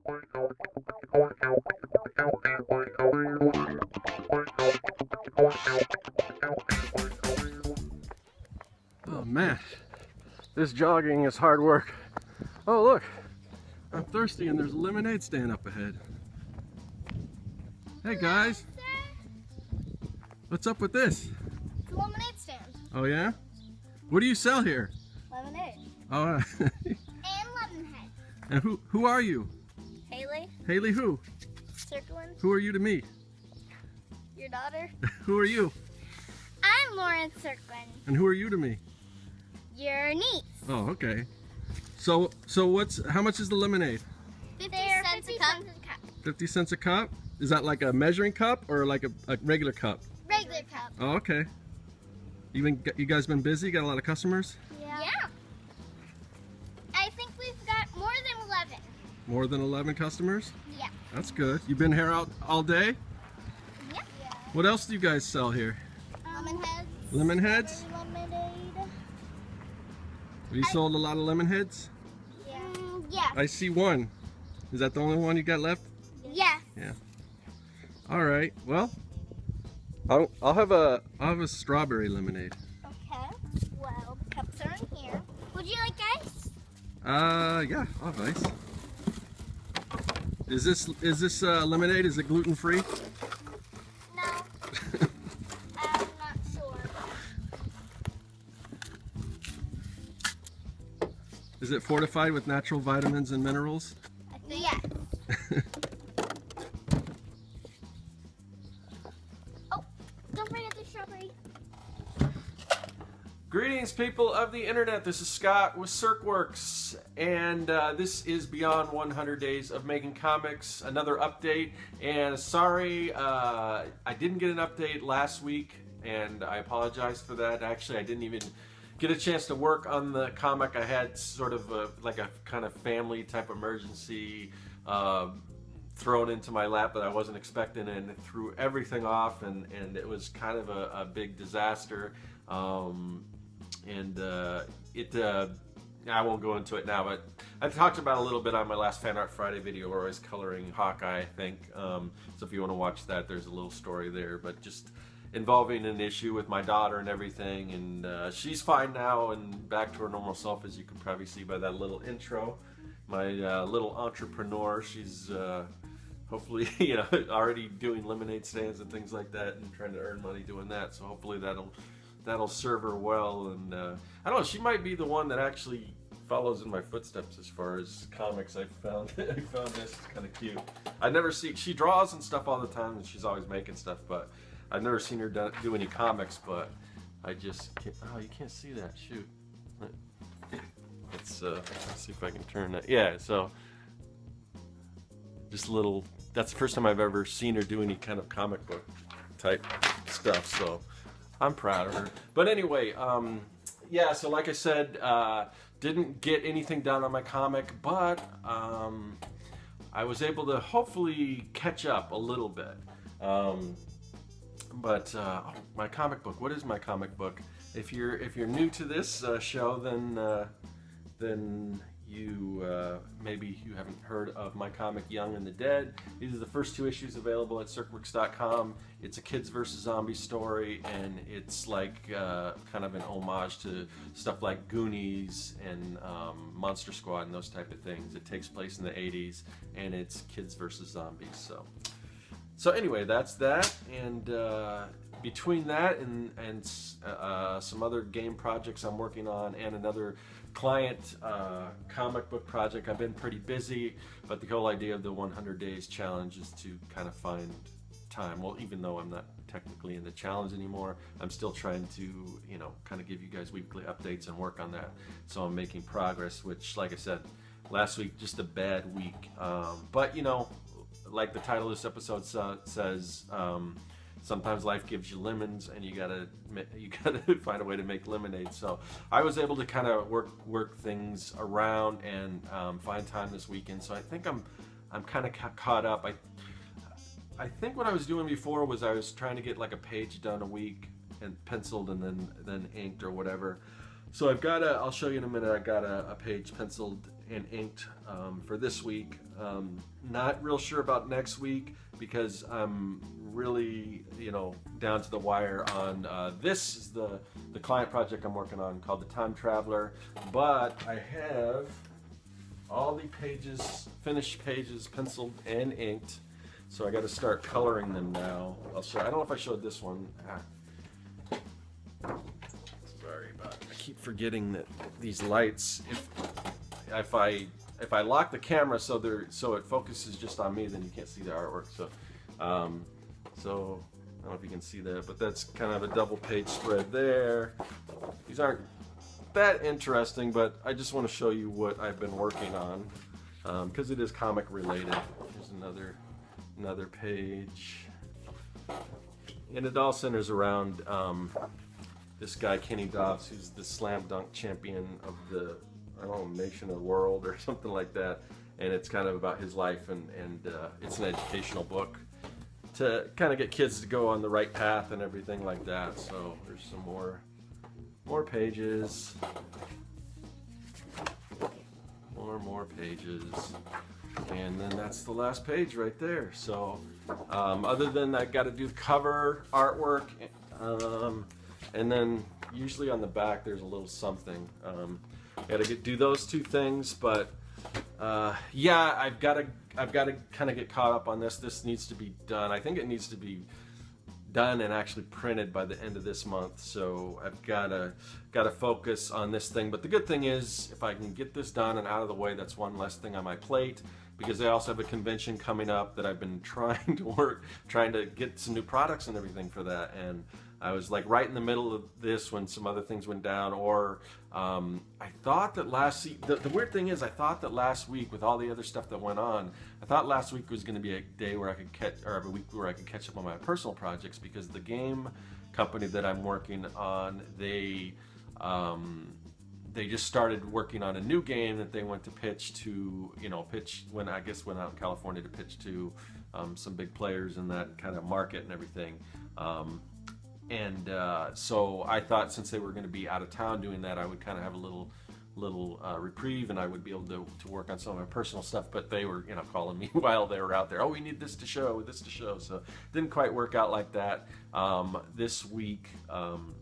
Oh man, this jogging is hard work. Oh look, I'm thirsty and there's a lemonade stand up ahead. Hey guys, what's up with this? It's a lemonade stand. Oh yeah? What do you sell here? Lemonade. Oh, And lemonhead. and who are you? Haley, Haley who? Circling, Who are you to me? your daughter. Who are you? I'm Lauren Circling, And who are you to me? your niece. Oh, okay. So how much is the lemonade? 50 cents a cup. 50 cents a cup? Is that like a measuring cup or like a regular cup? Regular cup. Oh, okay. You guys been busy? Got a lot of customers? Yeah. I think we've got more than 11. More than 11 customers? Yeah. That's good. You been here out all day? Yeah. What else do you guys sell here? Lemon heads. Lemon heads? Lemonade. Have you sold a lot of lemon heads? Yeah. Yeah. I see one. Is that the only one you got left? Yeah. Yeah. All right. Well, I'll have a strawberry lemonade. Okay. Well, the cups are in here. Would you like ice? Yeah, I'll have ice. Is this lemonade? Is it gluten free? No. I'm not sure. Is it fortified with natural vitamins and minerals? I think. Yeah. Oh, don't forget the strawberry. Greetings, people of the internet. This is Scott with CircWorks, and this is Beyond 100 Days of Making Comics, another update. And sorry, I didn't get an update last week, and I apologize for that. Actually, I didn't even get a chance to work on the comic. I had sort of like a kind of family type emergency thrown into my lap that I wasn't expecting, and it threw everything off, and it was kind of a big disaster. I won't go into it now, but I've talked about a little bit on my last Fan Art Friday video where I was coloring Hawkeye, I think. So if you want to watch that, there's a little story there, but just involving an issue with my daughter and everything, and she's fine now and back to her normal self, as you can probably see by that little intro. My little entrepreneur, she's hopefully, you know, already doing lemonade stands and things like that and trying to earn money doing that, so hopefully that'll serve her well. And I don't know, she might be the one that actually follows in my footsteps as far as comics. I found this kind of cute. She draws and stuff all the time, and she's always making stuff, but I've never seen her do any comics. But I just can't, oh, you can't see that, shoot. Let's see if I can turn that. Yeah, so just little, that's the first time I've ever seen her do any kind of comic book type stuff, so I'm proud of her. But anyway, yeah, so like I said, didn't get anything done on my comic, but I was able to hopefully catch up a little bit. Oh, my comic book. What is my comic book? If you're new to this show, then you maybe you haven't heard of my comic Young and the Dead. These are the first 2 issues available at circworks.com. It's a kids versus zombies story, and it's like kind of an homage to stuff like Goonies and Monster Squad and those type of things. It takes place in the 80s, and it's kids versus zombies. So anyway, that's that, and between that and some other game projects I'm working on and another client comic book project, I've been pretty busy. But the whole idea of the 100 Days Challenge is to kind of find time. Well, even though I'm not technically in the challenge anymore, I'm still trying to, you know, kind of give you guys weekly updates and work on that. So I'm making progress, which, like I said, last week, just a bad week. But, you know, like the title of this episode says, sometimes life gives you lemons, and you gotta find a way to make lemonade. So I was able to kind of work things around and find time this weekend. So I think I'm kind of caught up. I think what I was doing before was I was trying to get like a page done a week and penciled and then inked or whatever. So I'll show you in a minute. I got a page penciled and inked for this week. Not real sure about next week because I'm really, down to the wire on this is the client project I'm working on called The Time Traveler. But I have all the pages, finished pages, penciled and inked. So I got to start coloring them now. I'll show. I don't know if I showed this one. Sorry about it. I keep forgetting that these lights. If I lock the camera so it focuses just on me, then you can't see the artwork. So I don't know if you can see that, but that's kind of a double page spread there. These aren't that interesting, but I just want to show you what I've been working on because it is comic related. Here's another page, and it all centers around this guy Kenny Dobbs, who's the slam dunk champion of the nation of the world or something like that, and it's kind of about his life, and it's an educational book to kind of get kids to go on the right path and everything like that. So there's some more pages, more pages, and then that's the last page right there. So other than that, got to do the cover artwork, and then usually on the back there's a little something. Got to do those two things, but yeah, I've got to kind of get caught up on this. This needs to be done. I think it needs to be done and actually printed by the end of this month. So I've got to focus on this thing. But the good thing is, if I can get this done and out of the way, that's one less thing on my plate. Because I also have a convention coming up that I've been trying to get some new products and everything for that. And I was like right in the middle of this when some other things went down, or I thought that the weird thing is I thought that last week with all the other stuff that went on, I thought last week was going to be a day where I could a week where I could catch up on my personal projects, because the game company that I'm working on, they just started working on a new game that they went to pitch to, went out in California to pitch to some big players in that kind of market and everything. So I thought since they were going to be out of town doing that, I would kind of have a little reprieve, and I would be able to work on some of my personal stuff. But they were, calling me while they were out there. Oh, we need this to show. So it didn't quite work out like that. This week,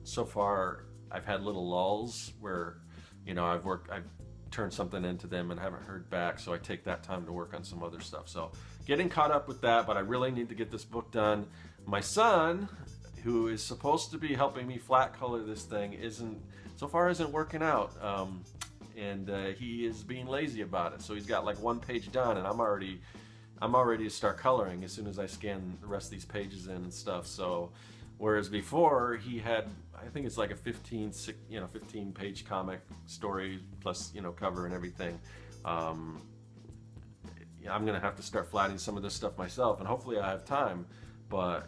so far, I've had little lulls where, I've turned something into them and haven't heard back. So I take that time to work on some other stuff. So getting caught up with that, but I really need to get this book done. My son, who is supposed to be helping me flat color this thing, isn't working out, and he is being lazy about it. So he's got like one page done, and I'm already to start coloring as soon as I scan the rest of these pages in and stuff. So whereas before he had, I think it's like a 15 page comic story plus cover and everything. I'm gonna have to start flatting some of this stuff myself, and hopefully I have time, but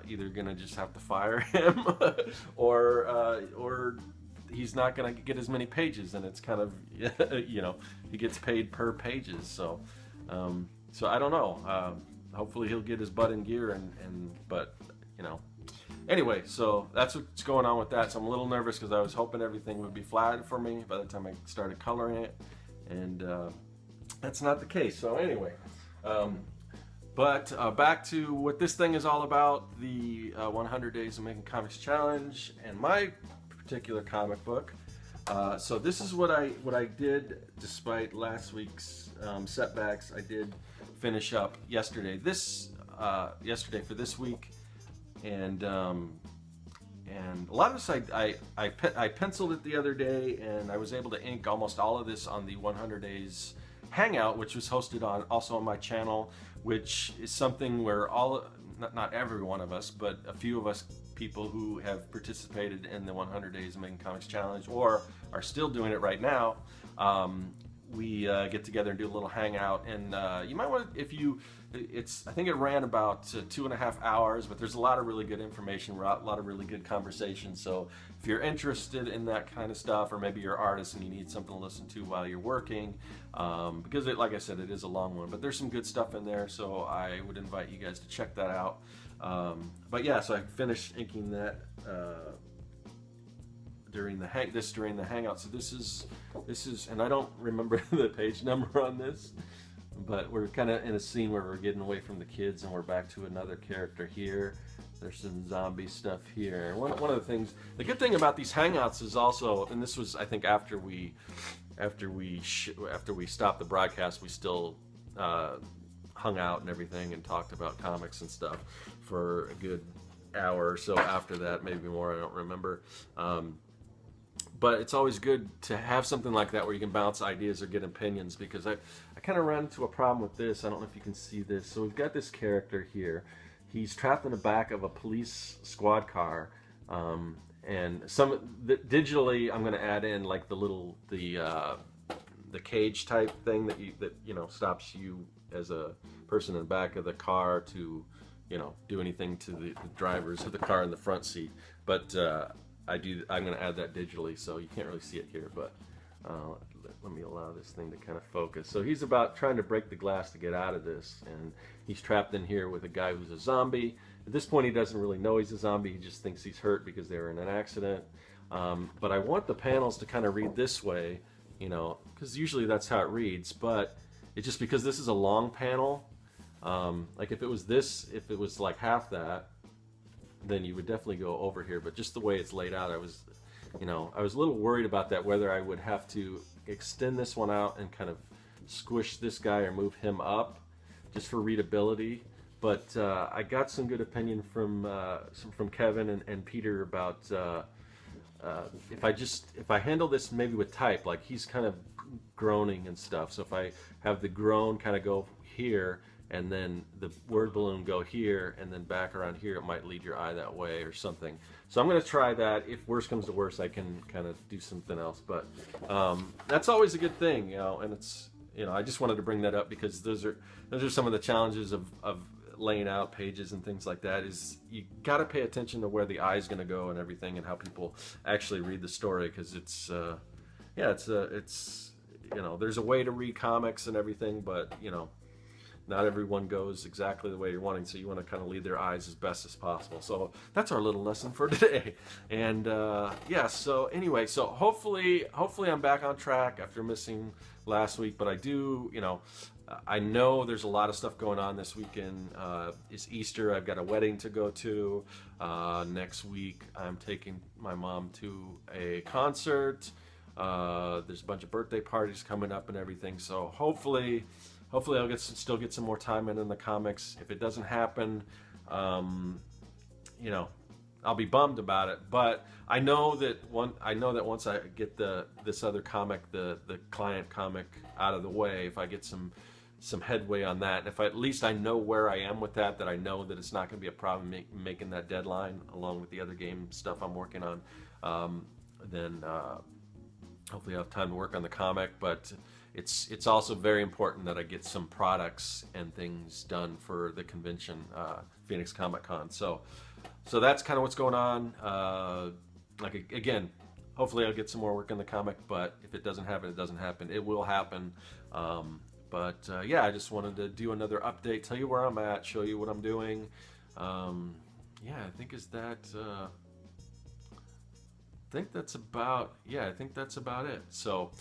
either gonna just have to fire him or he's not gonna get as many pages, and it's kind of he gets paid per pages. So I don't know. Hopefully he'll get his butt in gear, but anyway, so that's what's going on with that. So I'm a little nervous because I was hoping everything would be flat for me by the time I started coloring it, and that's not the case. So anyway. But back to what this thing is all about, the 100 Days of Making Comics Challenge and my particular comic book. So this is what I did despite last week's setbacks. I did finish up yesterday for this week, and a lot of this I penciled it the other day, and I was able to ink almost all of this on the 100 Days Hangout, which was hosted also on my channel, which is something where not every one of us, but a few of us people who have participated in the 100 Days of Making Comics Challenge or are still doing it right now, we get together and do a little hangout. And you might want to, I think it ran about 2.5 hours, but there's a lot of really good information, a lot of really good conversation. So if you're interested in that kind of stuff, or maybe you're an artist and you need something to listen to while you're working, because like I said, it is a long one, but there's some good stuff in there. So I would invite you guys to check that out. But yeah, so I finished inking that during the hangout. So this is, and I don't remember the page number on this, but we're kind of in a scene where we're getting away from the kids and we're back to another character here. There's some zombie stuff here. One of the things, the good thing about these hangouts is also, and this was I think after we stopped the broadcast, we still hung out and everything and talked about comics and stuff for a good hour or so after that, maybe more, I don't remember. But it's always good to have something like that where you can bounce ideas or get opinions, because I kind of ran into a problem with this. I don't know if you can see this. So we've got this character here. He's trapped in the back of a police squad car, and digitally I'm going to add in like the cage type thing that stops you as a person in the back of the car to do anything to the drivers of the car in the front seat. But I'm going to add that digitally, so you can't really see it here, but let me allow this thing to kind of focus. So he's about trying to break the glass to get out of this, and he's trapped in here with a guy who's a zombie. At this point, he doesn't really know he's a zombie. He just thinks he's hurt because they were in an accident. But I want the panels to kind of read this way, because usually that's how it reads, but it's just because this is a long panel. Like if it was like half that, then you would definitely go over here. But just the way it's laid out, I was a little worried about that, whether I would have to extend this one out and kind of squish this guy or move him up just for readability. But I got some good opinion from Kevin and Peter about if I handle this maybe with type, like he's kind of groaning and stuff. So if I have the groan kind of go here, and then the word balloon go here, and then back around here, it might lead your eye that way or something. So I'm going to try that. If worse comes to worse, I can kind of do something else. But that's always a good thing, and it's, I just wanted to bring that up because those are some of the challenges of laying out pages and things like that. Is you got to pay attention to where the eye is going to go and everything, and how people actually read the story, because it's there's a way to read comics and everything, but not everyone goes exactly the way you're wanting, so you want to kind of lead their eyes as best as possible. So that's our little lesson for today. And so anyway, so hopefully I'm back on track after missing last week. But I know there's a lot of stuff going on this weekend. It's Easter. I've got a wedding to go to. Next week I'm taking my mom to a concert. There's a bunch of birthday parties coming up and everything. So hopefully I'll still get some more time in the comics. If it doesn't happen, I'll be bummed about it. But I know that once I get this other comic, the client comic, out of the way, if I get some headway on that, and if at least I know where I am with that I know that it's not going to be a problem making that deadline along with the other game stuff I'm working on, then hopefully I'll have time to work on the comic. But it's also very important that I get some products and things done for the convention, Phoenix Comic Con. So that's kind of what's going on. Again, hopefully I'll get some more work on the comic, but if it doesn't happen, it doesn't happen. It will happen. I just wanted to do another update, tell you where I'm at, show you what I'm doing. I think that's about it. So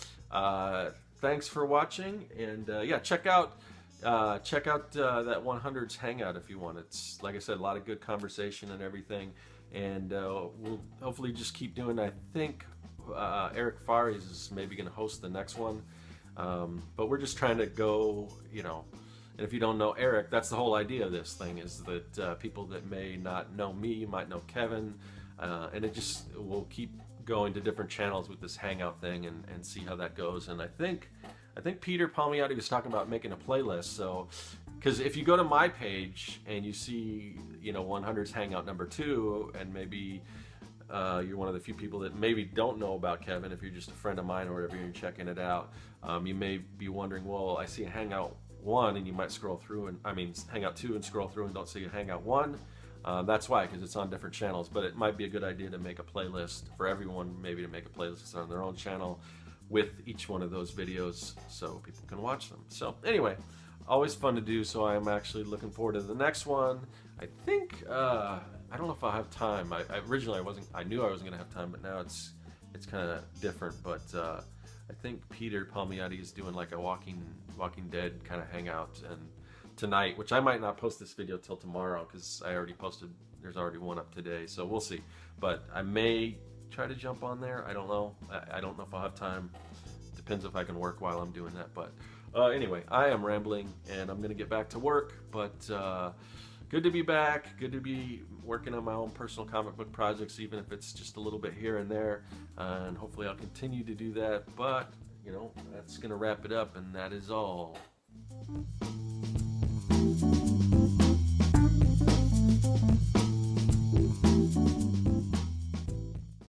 thanks for watching, and check out that 100's hangout if you want. It's, like I said, a lot of good conversation and everything, and we'll hopefully just keep doing. I think Eric Fares is maybe going to host the next one, but we're just trying to go, and if you don't know Eric, that's the whole idea of this thing, is that people that may not know me might know Kevin, and we'll keep going to different channels with this hangout thing and see how that goes. And I think Peter Palmiotti was talking about making a playlist. So, because if you go to my page and you see 100's hangout number 2, and maybe you're one of the few people that maybe don't know about Kevin, if you're just a friend of mine or whatever, you're checking it out, you may be wondering, well, I see a hangout 1, and you might scroll through, hangout 2 and scroll through and don't see a hangout 1. That's why, because it's on different channels. But it might be a good idea to make a playlist for everyone, maybe to make a playlist on their own channel with each one of those videos so people can watch them. So anyway, always fun to do, so I'm actually looking forward to the next one. I think, I don't know if I'll have time. Originally I knew I wasn't going to have time, but now it's it's kind of different. But I think Peter Palmiotti is doing like a Walking Dead kind of hangout and tonight, which I might not post this video till tomorrow because I already posted. There's already one up today, so we'll see. But I may try to jump on there. I don't know. I don't know if I'll have time. Depends if I can work while I'm doing that. But anyway, I am rambling and I'm gonna get back to work. But good to be back. Good to be working on my own personal comic book projects, even if it's just a little bit here and there. And hopefully I'll continue to do that. But you know, that's gonna wrap it up, and that is all.